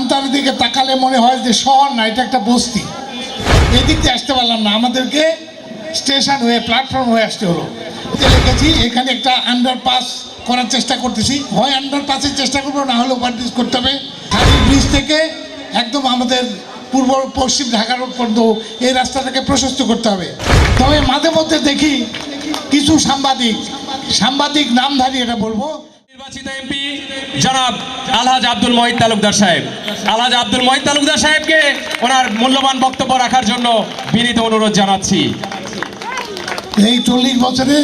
শান্তার দিকে তাকালে মনে হয় যে শহর না, এটা একটা বস্তি। এই দিক দিয়ে আসতে পারলাম না, আমাদেরকে স্টেশন হয়ে প্ল্যাটফর্ম হয়ে আসতে হলো। লিখেছি এখানে একটা আন্ডারপাস করার চেষ্টা করতেছি, হয় আন্ডারপাসের চেষ্টা করবো, না হলে ওভারব্রিজ করতে হবে। খালি ব্রিজ থেকে একদম আমাদের পূর্ব পশ্চিম ঢাকা রোড পর্যন্ত এই রাস্তাটাকে প্রশস্ত করতে হবে। তবে মাঝে মধ্যে দেখি কিছু সাংবাদিক নামধারী, এটা বলবো, নির্বাচিত এমপি জনাব আলহাজ আব্দুল মহিদ তালুকদার সাহেব, আলহাজ আব্দুল মহিদ তালুকদার সাহেবকে ওনার মূল্যবান বক্তব্য রাখার জন্য বিনীত অনুরোধ জানাচ্ছি। এই 40 বছরে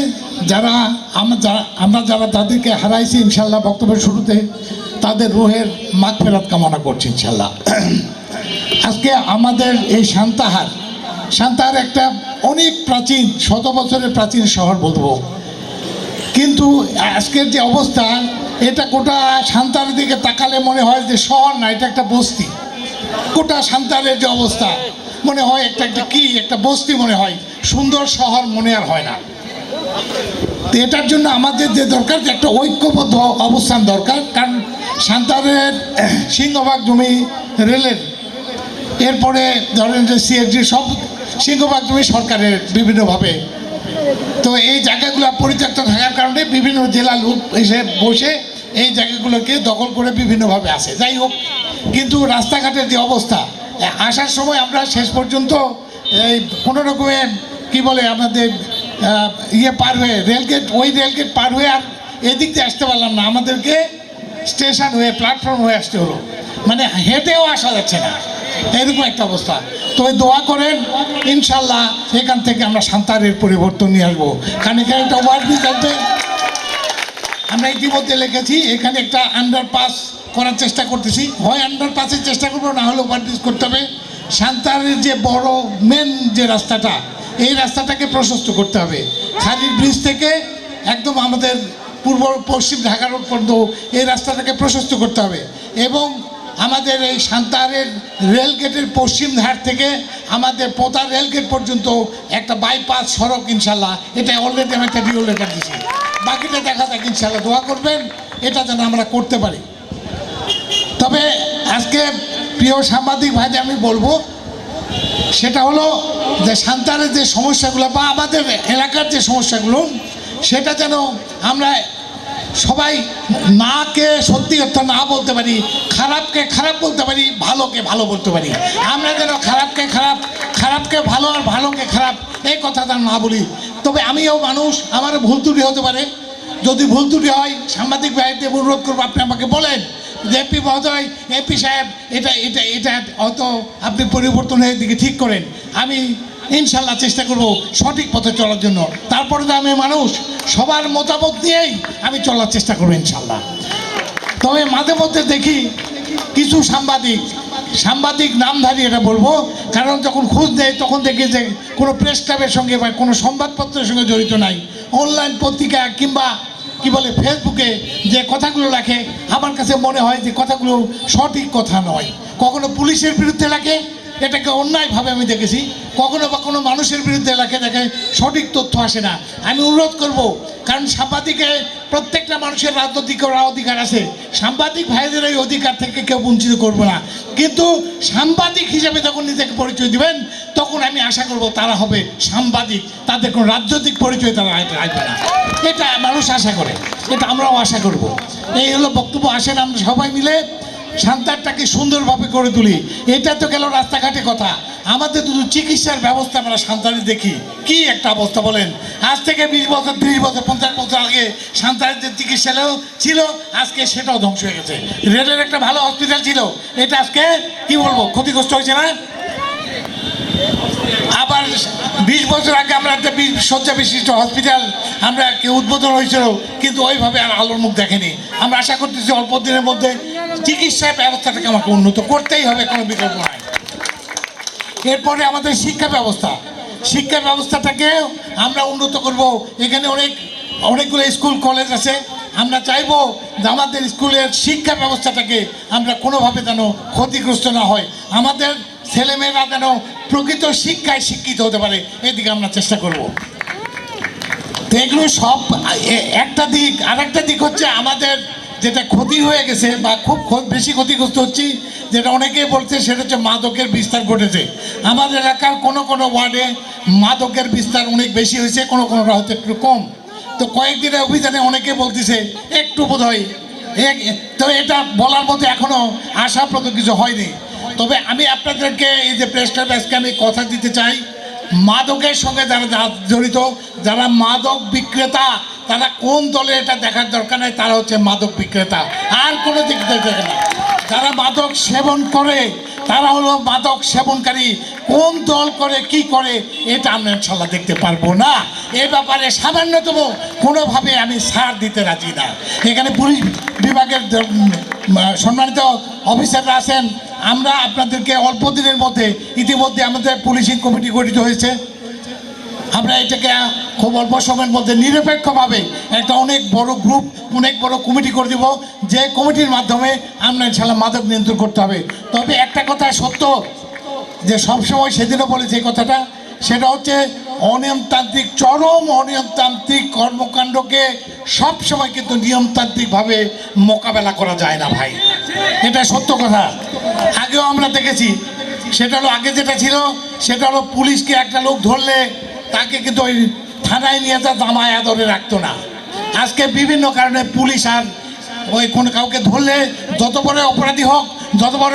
আমরা যারা তাদেরকে হারাইছি, ইনশাল্লাহ বক্তব্যের শুরুতে তাদের রুহের মাগফিরাত কামনা করছি ইনশাল্লাহ। আজকে আমাদের এই সান্তাহার একটা অনেক প্রাচীন, শত বছরের প্রাচীন শহর বলবো, কিন্তু আজকের যে অবস্থা, এটা গোটা সান্তাহারের দিকে তাকালে মনে হয় যে শহর না, এটা একটা বস্তি। গোটা সান্তাহারের যে অবস্থা মনে হয় একটা বস্তি মনে হয়, সুন্দর শহর মনে আর হয় না। তো এটার জন্য আমাদের যে দরকার, যে একটা ঐক্যবদ্ধ অবস্থান দরকার। কারণ সান্তাহারের সিংহভাগ জমি রেলের, এরপরে ধরেন যে সিএসডি, সব সিংহভাগ জমি সরকারের বিভিন্নভাবে। তো এই জায়গাগুলো পরিত্যক্ত থাকার কারণে বিভিন্ন জেলা লোক এসে বসে এই জায়গাগুলোকে দখল করে বিভিন্নভাবে আসে। যাই হোক, কিন্তু রাস্তাঘাটের যে অবস্থা, আসার সময় আমরা শেষ পর্যন্ত এই কোনো রকমে কী বলে আমাদের পার হয়ে রেলগেট পার হয়ে আর এদিক দিয়ে আসতে পারলাম না, আমাদেরকে স্টেশন হয়ে প্ল্যাটফর্ম হয়ে আসতে হলো, মানে হেঁটেও আসা যাচ্ছে না, এরকম একটা অবস্থা। তো দোয়া করেন, ইনশাল্লাহ এখান থেকে আমরা সান্তাহারের পরিবর্তন নিয়ে আসবো। কারণ এখানে একটা ওভারব্রিজ আছে, আমরা ইতিমধ্যে লিখেছি এখানে একটা আন্ডারপাস করার চেষ্টা করতেছি, হয় আন্ডারপাসের চেষ্টা করবো, না হলে ওভারব্রিজ করতে হবে। সান্তাহারের যে বড় মেন যে রাস্তাটা, এই রাস্তাটাকে প্রশস্ত করতে হবে। খালি ব্রিজ থেকে একদম আমাদের পূর্ব পশ্চিম ঢাকা রোড পর্যন্ত এই রাস্তাটাকে প্রশস্ত করতে হবে। এবং আমাদের এই সান্তাহারের রেলগেটের পশ্চিম ধার থেকে আমাদের পোতা রেলগেট পর্যন্ত একটা বাইপাস সড়ক, ইনশাল্লাহ এটা অলরেডি আমি একটা ডিও লেটার দিচ্ছি, বাকিটা দেখা যাক, ইনশাল্লাহ দোয়া করবেন এটা যেন আমরা করতে পারি। তবে আজকে প্রিয় সাংবাদিক ভাইদের আমি বলবো, সেটা হলো যে সান্তাহারের যে সমস্যাগুলো বা আমাদের এলাকার যে সমস্যাগুলো, সেটা যেন আমরা সবাই নাকে সত্যি কথা না বলতে পারি, খারাপকে খারাপ বলতে পারি, ভালোকে ভালো বলতে পারি। আমরা যেন খারাপকে ভালো আর ভালোকে খারাপ এই কথাটা না বলি। তবে আমিও মানুষ, আমারও ভুল ত্রুটি হতে পারে। যদি ভুল ত্রুটি হয়, সাংবাদিক ভাইদের অনুরোধ করবো আপনি আমাকে বলেন যে এমপি মহোদয়, এমপি সাহেব, এটা হয়তো আপনি পরিবর্তনের দিকে ঠিক করেন। আমি ইনশাল্লাহ চেষ্টা করব সঠিক পথে চলার জন্য। তারপরে তো আমি মানুষ, সবার মতামত নিয়েই আমি চলার চেষ্টা করবো ইনশাল্লাহ। তবে মাঝে মধ্যে দেখি কিছু সাংবাদিক নামধারী, এটা বলবো, কারণ যখন খোঁজ দেয় তখন দেখি যে কোনো প্রেস ক্লাবের সঙ্গে বা কোনো সংবাদপত্রের সঙ্গে জড়িত নাই, অনলাইন পত্রিকা কিংবা কি বলে ফেসবুকে যে কথাগুলো লেখে, আমার কাছে মনে হয় যে কথাগুলো সঠিক কথা নয়। কখনো পুলিশের বিরুদ্ধে লেখে, এটাকে অন্যায়ভাবে আমি দেখেছি, কখনো বা কোনো মানুষের বিরুদ্ধে দেখে সঠিক তথ্য আসে না। আমি অনুরোধ করব, কারণ সাংবাদিকে প্রত্যেকটা মানুষের রাজনৈতিক অধিকার আছে, সাংবাদিক ভাইদের এই অধিকার থেকে কেউ বঞ্চিত করবো না। কিন্তু সাংবাদিক হিসেবে যখন নিজেকে পরিচয় দিবেন, তখন আমি আশা করব তারা হবে সাংবাদিক, তাদের কোনো রাজনৈতিক পরিচয় তারা আসবে না, এটা মানুষ আশা করে, এটা আমরাও আশা করব। এই হলো বক্তব্য। আসেন আমরা সবাই মিলে সান্তাহারটাকে সুন্দরভাবে করে তুলি। এটা তো গেল রাস্তাঘাটে কথা, আমাদের শুধু চিকিৎসার ব্যবস্থা আমরা সান্তাহারে দেখি কি একটা অবস্থা বলেন। আজ থেকে 20 বছর 30 বছর 50 বছর আগে সান্তাহারের যে চিকিৎসালয় ছিল, আজকে সেটাও ধ্বংস হয়ে গেছে। রেলের একটা ভালো হসপিটাল ছিল, এটা আজকে কি বলবো ক্ষতিগ্রস্ত হয়েছে না। আবার 20 বছর আগে আমরা একটা 20 শয্যা বিশিষ্ট হসপিটাল আমরা উদ্বোধন হয়েছিল, কিন্তু ওইভাবে আর আলোর মুখ দেখেনি। আমরা আশা করতেছি অল্প দিনের মধ্যে চিকিৎসা ব্যবস্থাটাকে আমাকে উন্নত করতেই হবে, কোনো বিকল্প নাই। এরপরে আমাদের শিক্ষা ব্যবস্থাটাকে আমরা উন্নত করব। এখানে অনেকগুলো স্কুল কলেজ আছে, আমরা চাইবো যে আমাদের স্কুলের শিক্ষা ব্যবস্থাটাকে আমরা কোনোভাবে যেন ক্ষতিগ্রস্ত না হয়, আমাদের ছেলেমেয়েরা যেন প্রকৃত শিক্ষায় শিক্ষিত হতে পারে, এদিকে আমরা চেষ্টা করব। তো এগুলো সব একটা দিক। আর একটা দিক হচ্ছে আমাদের যেটা ক্ষতি হয়ে গেছে বা খুব বেশি ক্ষতিগ্রস্ত হচ্ছি, যেটা অনেকেই বলছে সেটা হচ্ছে মাদকের বিস্তার ঘটেছে। আমাদের এলাকার কোনো কোনো ওয়ার্ডে মাদকের বিস্তার অনেক বেশি হয়েছে, কোনো কোনোটা হয়তো একটু কম। তো কয়েকদিনের অভিযানে অনেকে বলতেছে একটু বোধ হয়, তো এটা বলার মতো এখনও আশাপ্রদ কিছু হয়নি। তবে আমি আপনাদেরকে এই যে প্রেস ক্লাব আজকে আমি কথা দিতে চাই, মাদকের সঙ্গে যারা জড়িত, যারা মাদক বিক্রেতা, তারা কোন দলে এটা দেখার দরকার নেই, তারা হচ্ছে মাদক বিক্রেতা, আর কোনো দিক দেখে না। যারা মাদক সেবন করে তারা হলো মাদক সেবনকারী, কোন দল করে কি করে এটা আমরা ইনশাল্লাহ দেখতে পারবো না। এ ব্যাপারে সামান্যতম কোনোভাবে আমি ছাড় দিতে রাজি না। এখানে পুলিশ বিভাগের সম্মানিত অফিসাররা আছেন, আমরা আপনাদেরকে অল্প দিনের মধ্যে ইতিমধ্যে আমাদের পুলিশিং কমিটি গঠিত হয়েছে। আমরা এটাকে খুব অল্প সময়ের মধ্যে নিরপেক্ষভাবে একটা অনেক বড় গ্রুপ, অনেক বড় কমিটি করে দেব, যে কমিটির মাধ্যমে আমরা ইনশাল্লাহ মাদক নিয়ন্ত্রণ করতে হবে। তবে একটা কথা সত্য, যে সবসময় সেদিনও বলেছি এই কথাটা, সেটা হচ্ছে অনিয়মতান্ত্রিক, চরম অনিয়মতান্ত্রিক কর্মকাণ্ডকে সবসময় কিন্তু নিয়মতান্ত্রিকভাবে মোকাবেলা করা যায় না ভাই, এটা সত্য কথা। আগেও আমরা দেখেছি, সেটা হলো আগে যেটা ছিল সেটা হলো পুলিশকে একটা লোক ধরলে তাকে কিন্তু ওই থানায় নিয়ে যা দামায় আদরে রাখতো না। আজকে বিভিন্ন কারণে পুলিশ আর ওই কোনো কাউকে ধরলে, যত বড় অপরাধী হোক, যত বড়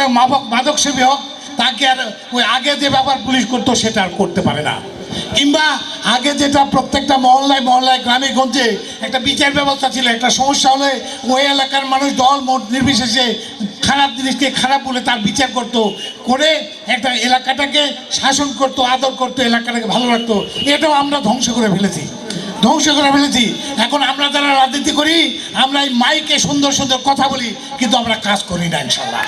মাদক সেবী হোক, তাকে আর ওই আগে যে ব্যাপার পুলিশ করতো সেটা আর করতে পারে না। কিংবা আগে যেটা প্রত্যেকটা মহল্লায় মহল্লায় গ্রামে গঞ্জে একটা বিচার ব্যবস্থা ছিল, একটা সমস্যা হলে ওই এলাকার মানুষ দল মত নির্বিশেষে খারাপ জিনিসকে খারাপ বলে তার বিচার করে একটা এলাকাটাকে শাসন করতো, আদর করতো, এলাকাটাকে ভালো রাখতো। এটাও আমরা ধ্বংস করে ফেলেছি। এখন আমরা যারা রাজনীতি করি, আমরা এই মাইকে সুন্দর সুন্দর কথা বলি, কিন্তু আমরা কাজ করি না ইনশাল্লাহ।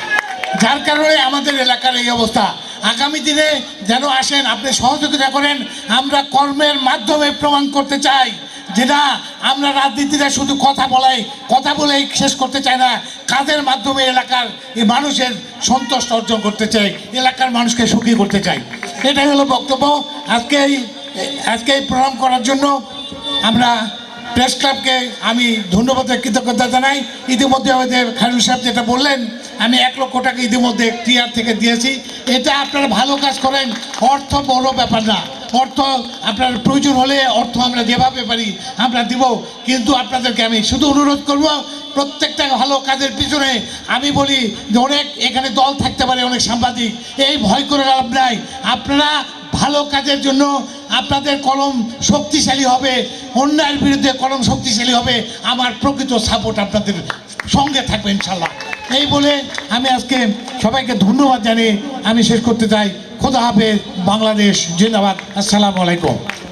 যার কারণে আমাদের এলাকার এই অবস্থা। আগামী দিনে যেন আসেন, আপনি সহযোগিতা করেন। আমরা কর্মের মাধ্যমে প্রমাণ করতে চাই যেটা আমরা রাজনীতিটা শুধু কথা বলেই শেষ করতে চাই না, কাজের মাধ্যমে এলাকার এই মানুষের সন্তুষ্ট অর্জন করতে চাই, এলাকার মানুষকে সুখী করতে চাই। এটাই হলো বক্তব্য। আজকে এই প্রোগ্রাম করার জন্য আমরা প্রেস ক্লাবকে আমি ধন্যবাদ, কৃতজ্ঞতা জানাই। ইতিমধ্যে আমাদের খায়রুল সাহেব যেটা বললেন, আমি 1 লক্ষ টাকা ইতিমধ্যে টিআর থেকে দিয়েছি। এটা আপনারা ভালো কাজ করেন, অর্থ বড় ব্যাপার না। অর্থ আপনার প্রয়োজন হলে অর্থ আমরা যেভাবে পারি আমরা দিব, কিন্তু আপনাদেরকে আমি শুধু অনুরোধ করব, প্রত্যেকটা ভালো কাজের পিছনে আমি বলি যে অনেক এখানে দল থাকতে পারে, অনেক সাংবাদিক, এই ভয় করে লাভ নাই। আপনারা ভালো কাজের জন্য আপনাদের কলম শক্তিশালী হবে, অন্যায়ের বিরুদ্ধে কলম শক্তিশালী হবে, আমার প্রকৃত সাপোর্ট আপনাদের সঙ্গে থাকবে ইনশাল্লাহ। এই বলে আমি আজকে সবাইকে ধন্যবাদ জানিয়ে আমি শেষ করতে চাই। খোদা হাফেজ, বাংলাদেশ জিন্দাবাদ, আসসালামু আলাইকুম।